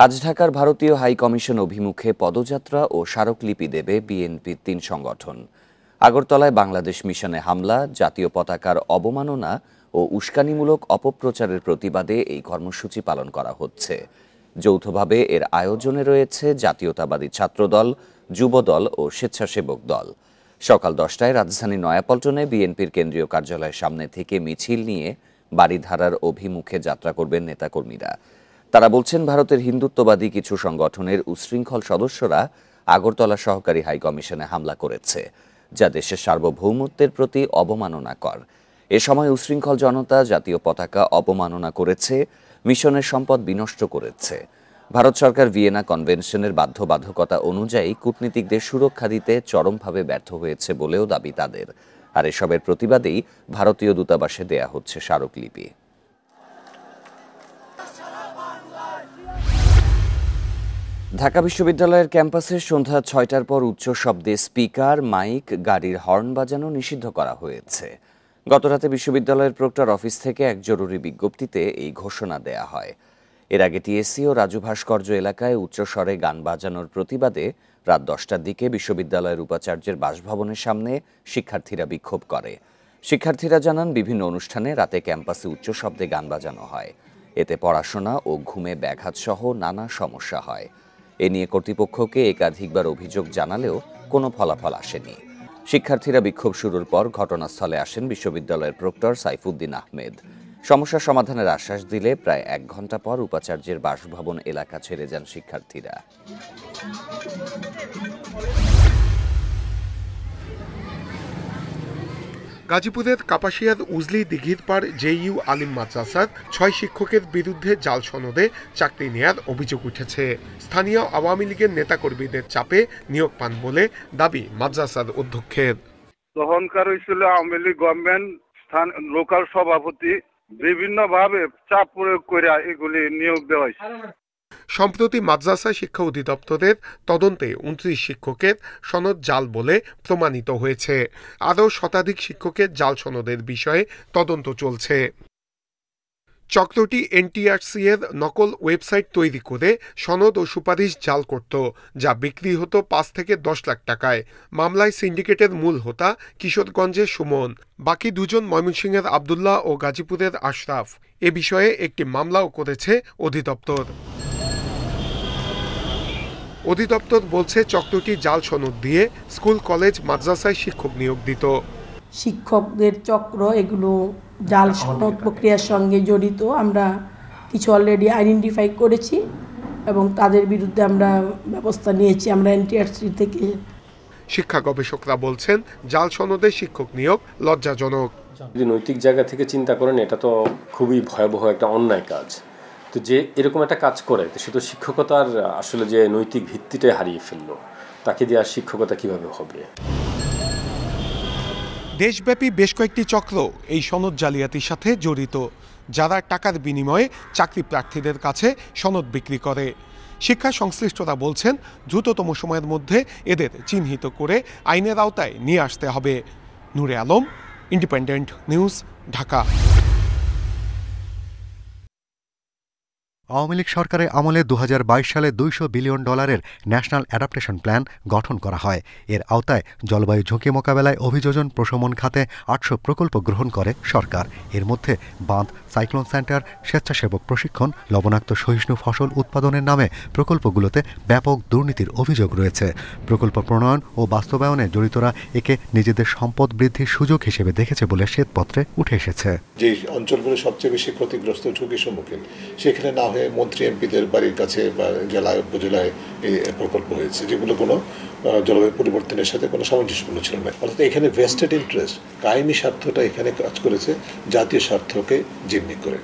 আজ ঢাকার ভারতীয় হাই কমিশন অভিমুখে পদযাত্রা ও স্মারকলিপি দেবে বিএনপির ৩ সংগঠন। আগরতলায় বাংলাদেশ মিশনে হামলা, জাতীয় পতাকার অবমাননা ও উস্কানিমূলক অপপ্রচারের প্রতিবাদে এই কর্মসূচি পালন করা হচ্ছে। যৌথভাবে এর আয়োজনে রয়েছে জাতীয়তাবাদী ছাত্রদল, যুবদল ও স্বেচ্ছাসেবক দল। সকাল 10টায় রাজধানীর নয়াপল্টনে বিএনপির কেন্দ্রীয় কার্যালয়ের সামনে থেকে মিছিল নিয়ে বারিধারার অভিমুখে যাত্রা করবেন নেতাকর্মীরা। তারা বলছেন, ভারতের হিন্দুত্ববাদী কিছু সংগঠনের উচ্ছৃঙ্খল সদস্যরা আগরতলা সহকারী হাইকমিশনে হামলা করেছে, যা দেশের সার্বভৌমত্বের প্রতি অবমাননাকর। এ সময় উচ্ছৃঙ্খল জনতা জাতীয় পতাকা অবমাননা করেছে, মিশনের সম্পদ বিনষ্ট করেছে। ভারত সরকার ভিয়েনা কনভেনশনের বাধ্যবাধকতা অনুযায়ী কূটনীতিকদের সুরক্ষা দিতে চরমভাবে ব্যর্থ হয়েছে বলেও দাবি তাদের। আর এসবের প্রতিবাদেই ভারতীয় দূতাবাসে দেয়া হচ্ছে স্মারকলিপি। ঢাকা বিশ্ববিদ্যালয়ের ক্যাম্পাসে সন্ধ্যা 6টার পর উচ্চ শব্দে স্পিকার, মাইক, গাড়ির হর্ন বাজানো নিষিদ্ধ করা হয়েছে। গতরাতে বিশ্ববিদ্যালয়ের প্রক্টর অফিস থেকে এক জরুরি বিজ্ঞপ্তিতে এই ঘোষণা দেয়া হয়। এর আগে টিএসসি ও রাজু ভাস্কর্য এলাকায় উচ্চস্বরে গান বাজানোর প্রতিবাদে রাত 10টার দিকে বিশ্ববিদ্যালয়ের উপাচার্যের বাসভবনের সামনে শিক্ষার্থীরা বিক্ষোভ করে। শিক্ষার্থীরা জানান, বিভিন্ন অনুষ্ঠানে রাতে ক্যাম্পাসে উচ্চ শব্দে গান বাজানো হয়। এতে পড়াশোনা ও ঘুমে ব্যাঘাত সহ নানা সমস্যা হয়। এ নিয়ে কর্তৃপক্ষকে একাধিকবার অভিযোগ জানালেও কোনো ফলাফল আসেনি। শিক্ষার্থীরা বিক্ষোভ শুরুর পর ঘটনাস্থলে আসেন বিশ্ববিদ্যালয়ের প্রক্টর সাইফুদ্দিন আহমেদ। সমস্যা সমাধানের আশ্বাস দিলে প্রায় 1 ঘণ্টা পর উপাচার্যের বাসভবন এলাকা ছেড়ে যান শিক্ষার্থীরা। গাজীপুরের কাপাসিয়ার উজলি দিঘির পাড় জেইউ আলিম মাদ্রাসার 6 শিক্ষকের বিরুদ্ধে জাল সনদে চাকরি নেয়ার অভিযোগ উঠেছে। স্থানীয় আওয়ামী লীগের নেতাকর্মীদের চাপে নিয়োগ পান বলে দাবি মাদ্রাসার অধ্যক্ষের। তখনকার হয়েছিল আওয়ামী লীগ গভর্নমেন্ট স্থান লোকাল সভাপতি বিভিন্নভাবে চাপ প্রয়োগ করে এগুলি নিয়োগ দেওয়া হয়েছে। সম্প্রতি মাদ্রাসা শিক্ষা অধিদপ্তরের তদন্তে 29 শিক্ষকের সনদ জাল বলে প্রমাণিত হয়েছে। আরও শতাধিক শিক্ষকের জাল সনদের বিষয়ে তদন্ত চলছে। চক্রটি এনটিআরসি এর নকল ওয়েবসাইট তৈরি করে সনদ ও সুপারিশ জাল করত, যা বিক্রি হতো 5 থেকে 10 লাখ টাকায়। মামলায় সিন্ডিকেটের মূল হোতা কিশোরগঞ্জের সুমন, বাকি দুজন ময়মনসিংহের আবদুল্লাহ ও গাজীপুরের আশরাফ। এ বিষয়ে একটি মামলাও করেছে অধিদপ্তর। অধিদপ্তর বলছে, চক্রটি জাল সনদ দিয়ে স্কুল, কলেজ, মাদ্রাসায় শিক্ষক নিয়োগ দিত। শিক্ষকদের চক্র এগুলো জাল সনদ প্রক্রিয়ার সঙ্গে জড়িত। আমরা কিছু অলরেডি আইডেন্টিফাই করেছি এবং তাদের বিরুদ্ধে আমরা ব্যবস্থা নিয়েছি আমরা এনটিআরসি থেকে। শিক্ষা গবেষকরা বলছেন, জাল সনদে শিক্ষক নিয়োগ লজ্জাজনক। যদি নৈতিক জায়গা থেকে চিন্তা করেন, এটা তো খুবই ভয়াবহ একটা অন্যায় কাজ। তো যে এরকম একটা কাজ করে, সে তো শিক্ষকতার আসলে যে নৈতিক ভিত্তিটাই হারিয়ে ফেললো। তাকে দিয়ে আর শিক্ষকতা কিভাবে হবে? দেশব্যাপী বেশ কয়েকটি চক্র এই সনদ জালিয়াতির সাথে জড়িত, যারা টাকার বিনিময়ে চাকরি প্রার্থীদের কাছে সনদ বিক্রি করে। শিক্ষা সংশ্লিষ্টরা বলছেন, দ্রুততম সময়ের মধ্যে এদের চিহ্নিত করে আইনের আওতায় নিয়ে আসতে হবে। নূরে আলম, ইন্ডিপেন্ডেন্ট নিউজ, ঢাকা। আওয়ামী লীগ সরকারের আমলে 2022 সালে $200 বিলিয়ন ন্যাশনাল অ্যাডাপ্টেশন প্ল্যান গঠন করা হয়। এর আওতায় জলবায়ু ঝুঁকি মোকাবেলায় অভিযোজন প্রশমন খাতে 800 প্রকল্প গ্রহণ করে সরকার। এর মধ্যে বাঁধ, সাইক্লোন সেন্টার, স্বেচ্ছাসেবক প্রশিক্ষণ, লবণাক্ত সহিষ্ণু ফসল উৎপাদনের নামে প্রকল্পগুলোতে ব্যাপক দুর্নীতির অভিযোগ রয়েছে। প্রকল্প প্রণয়ন ও বাস্তবায়নে জড়িতরা একে নিজেদের সম্পদ বৃদ্ধির সুযোগ হিসেবে দেখেছে বলে শ্বেতপত্রে উঠে এসেছে। যে অঞ্চলগুলো সবচেয়ে বেশি ক্ষতিগ্রস্ত, ঝুঁকির সম্মুখীন, সেখানে না হয়ে মন্ত্রী এমপিদের বাড়ির কাছে বা জেলায়, উপজেলায় এই প্রকল্প হয়েছে, যেগুলো কোনো জলবায়ু পরিবর্তনের সাথে কোনো সামঞ্জস্যপূর্ণ ছিল না। অর্থাৎ এখানে ভেস্টেড ইন্টারেস্ট, কায়েমি স্বার্থটা এখানে কাজ করেছে জাতীয় স্বার্থকে জিম্মি করে।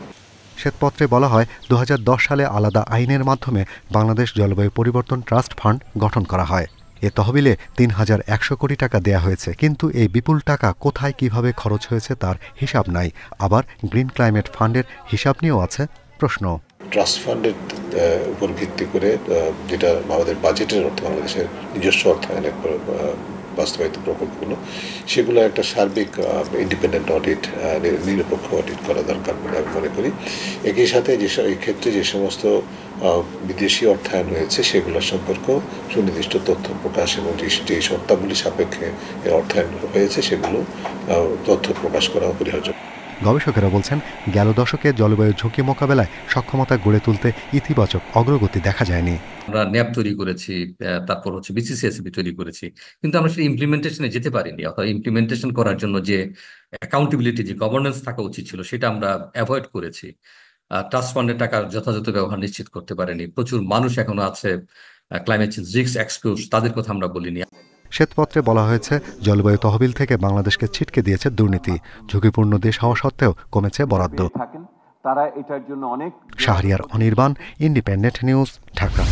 শ্বেতপত্রে বলা হয়, 2010 সালে আলাদা আইনের মাধ্যমে বাংলাদেশ জলবায়ু পরিবর্তন ট্রাস্ট ফান্ড গঠন করা হয়। এ তহবিলে 3100 কোটি টাকা দেয়া হয়েছে, কিন্তু এই বিপুল টাকা কোথায় কিভাবে খরচ হয়েছে তার হিসাব নাই। আবার গ্রিন ক্লাইমেট ফান্ডের হিসাব নিয়েও আছে প্রশ্ন। ট্রাস্ট ফান্ডের উপর ভিত্তি করে, যেটা আমাদের বাজেটের অর্থ, বাংলাদেশের নিজস্ব অর্থায়নের বাস্তবায়িত প্রকল্পগুলো, সেগুলো একটা সার্বিক ইন্ডিপেন্ডেন্ট অডিট, নিরপেক্ষ অডিট করা দরকার বলে আমি মনে করি। একই সাথে এই ক্ষেত্রে যে সমস্ত বিদেশি অর্থায়ন হয়েছে সেগুলোর সম্পর্কেও সুনির্দিষ্ট তথ্য প্রকাশ এবং যে শর্তাবলী সাপেক্ষে অর্থায়ন হয়েছে সেগুলো তথ্য প্রকাশ করা অপরিহার্য। গবেষকেরা বলছেন, গেল দশকে জলবায়ু ঝুঁকি মোকাবেলায় সক্ষমতা গড়ে তুলতে ইতিবাচক অগ্রগতি দেখা যায়নি। আমরা ন্যাপ তৈরি করেছি, তারপর বিসিসিএসবি তৈরি করেছি, কিন্তু আমরা সেটা ইমপ্লিমেন্টেশনে যেতে পারিনি। অর্থাৎ ইমপ্লিমেন্টেশন করার জন্য যে অ্যাকাউন্টেবিলিটি, যে গভর্নেন্স থাকা উচিত ছিল, সেটা আমরা অ্যাভয়েড করেছি। ট্রাস্ট ফান্ডের টাকার যথাযথ ব্যবহার নিশ্চিত করতে পারেনি। প্রচুর মানুষ এখনো আছে ক্লাইমেট চেঞ্জ রিস্ক এক্সপোজ, তাদের কথা আমরা বলিনি। শ্বেতপত্রে বলা হয়েছে, জলবায়ু তহবিল থেকে বাংলাদেশকে ছিটকে দিয়েছে দুর্নীতি। ঝুঁকিপূর্ণ দেশ হওয়া সত্ত্বেও কমেছে বরাদ্দ। Shahriar Anirban, independent news, Dhaka.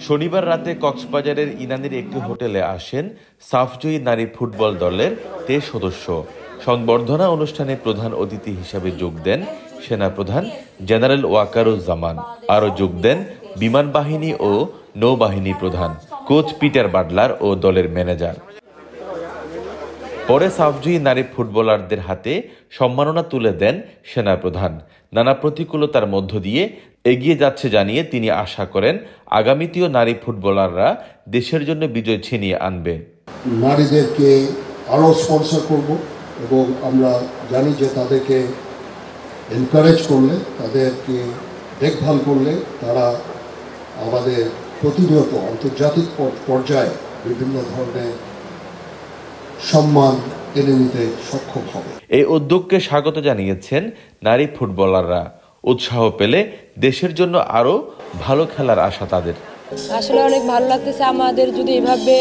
শনিবার রাতে কক্সবাজারের ইনানীর একটি হোটেলে আসেন সাফজয়ী নারী ফুটবল দলের 23 সদস্য। সংবর্ধনা অনুষ্ঠানে প্রধান অতিথি হিসাবে যোগ দেন সেনাপ্রধান জেনারেল ওয়াকারুজ্জামান। আরও যোগ দেন বিমান বাহিনী ও নৌবাহিনী প্রধান, কোচ পিটার বাটলার ও দলের ম্যানেজার। পরে সাফজয়ী নারী ফুটবলারদের হাতে সম্মাননা তুলে দেন সেনাপ্রধান। নানা প্রতিকূলতার মধ্য দিয়ে এগিয়ে যাচ্ছে জানিয়ে তিনি আশা করেন আগামীতেও নারী ফুটবলাররা দেশের জন্য বিজয় ছিনিয়ে আনবে। নারীদেরকে আরও স্পন্সর করব এবং আমরা জানি যে তাদেরকে এনকারেজ করলে, তাদেরকে দেখভাল করলে তারা আমাদের প্রতিনিয়ত আন্তর্জাতিক পর্যায়ে বিভিন্ন ধরনের সম্মান এনে নিতে সক্ষম হবে। এই উদ্যোগকে স্বাগত জানিয়েছেন নারী ফুটবলাররা। উৎসাহ পেলে দেশের জন্য আরো ভালো খেলার আশা তাদের। আসলে অনেক ভালো লাগতেছে। আমাদের যদি এভাবে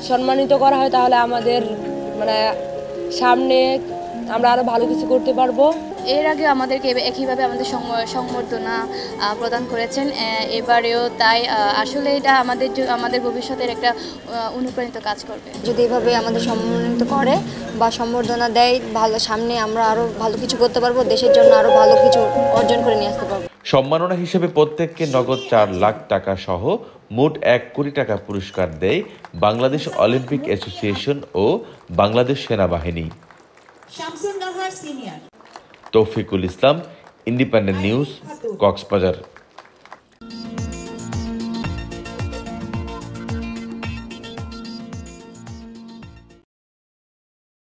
সম্মানিত করা হয় তাহলে আমাদের সামনে আমরা আরো ভালো কিছু করতে পারবো। এর আগে আমাদেরকে একইভাবে আমাদের সংবর্ধনা প্রদান করেছেন, এবারেও তাই। আসলে এটা আমাদের ভবিষ্যতের একটা অনুপ্রাণিত কাজ করবে। যদি এভাবে আমাদের সম্মানিত করে বা সম্বর্ধনা দেয়, ভালো সামনে আমরা আরো ভালো কিছু করতে পারবো, দেশের জন্য আরো ভালো কিছু অর্জন করে নিয়ে আসতে পারবো। সম্মাননা হিসেবে প্রত্যেককে নগদ 4 লাখ টাকা সহ মোট 1 কোটি টাকা পুরস্কার দেয় বাংলাদেশ অলিম্পিক অ্যাসোসিয়েশন ও বাংলাদেশ সেনাবাহিনী। তৌফিকুল ইসলাম, ইন্ডিপেন্ডেন্ট নিউজ, কক্সবাজার।